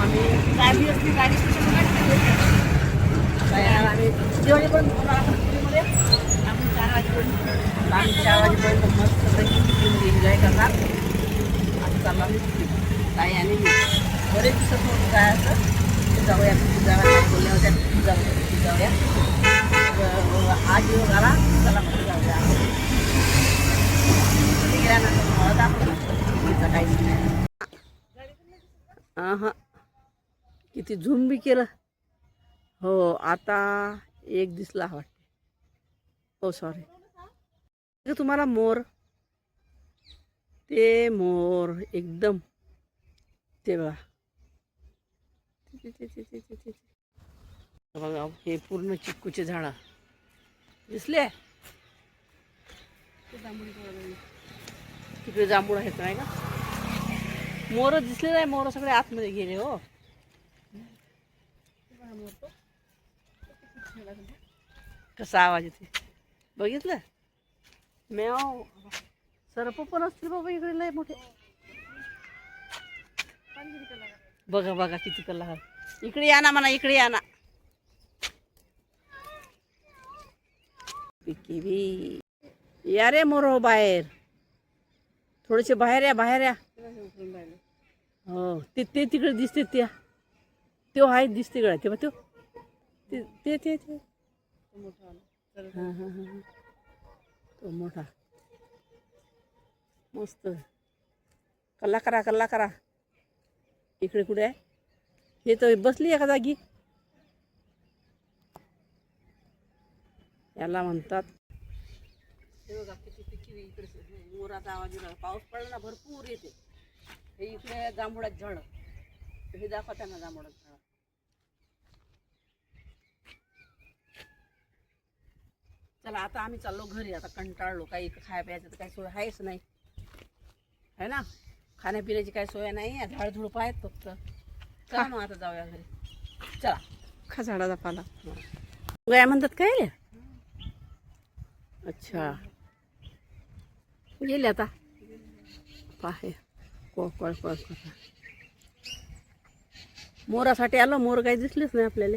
आम्ही गाडी असली गाडी स्टेशन आम्ही दिवाळीपर्यंत मध्ये आपण 4 वाजेपर्यंत आम्ही 4 वाजेपर्यंत मस्त फिल्म एन्जॉय करणार. आता चालला ताई आणि मी बरेच दिवसात होतं काय असं जाऊया बोलल्या होत्या जाऊया आज योग आला चला म्हटलं जाऊया. गेल्यानंतर मला दाखवलं काहीच नाही. हां किती झूम बी केलं. हो आता एक दिसला वाटते. हो सॉरी. तुम्हाला मोर ते मोर एकदम ते बघा बघा हे पूर्ण चिक्कूचे झाडं दिसले. तिकडे जांभूळ आहेत नाही का. मोर दिसले नाही. मोर सगळे आतमध्ये गेले. हो कसा आवाज येते बघितलं. म्याव सरप पण असतील बाबा इकडे लय मोठे. बघा बघा किती कल्ला. इकडे या ना म्हणा इकडे या ना. पिकी बी या रे मोर बाहेर थोडेसे बाहेर या बाहेर या. हो ते तिकडे दिसते त्या तो आहे दिसते गळा तेव्हा तो ते ते ते हां हां हां तो मोठा मस्त कल्ला करा. इकडे कुठे आहे हे तर बसली एका जागी. याला म्हणतात हे बघा किती पिकी इकडे मोराचा आवाज येणार. पाऊस पडला ना भरपूर येते. हे इकडे जांभुळात झाड हे दाखवा त्यांना जांभुळात झाड. चला आता आम्ही चाललो घरी. आता कंटाळलो. काही खाया प्यायचं तर काही सोय आहेच नाही है ना. खाण्यापिण्याची काही सोय नाही. झाडझुडप आहेत फक्त. चला मग आता जाऊया घरी. चला खा झाडाचा पाला काय म्हणतात काय. अच्छा गेले आता पाहे कोकळ मोरासाठी आलो. मोर काही दिसलेच नाही आपल्याला.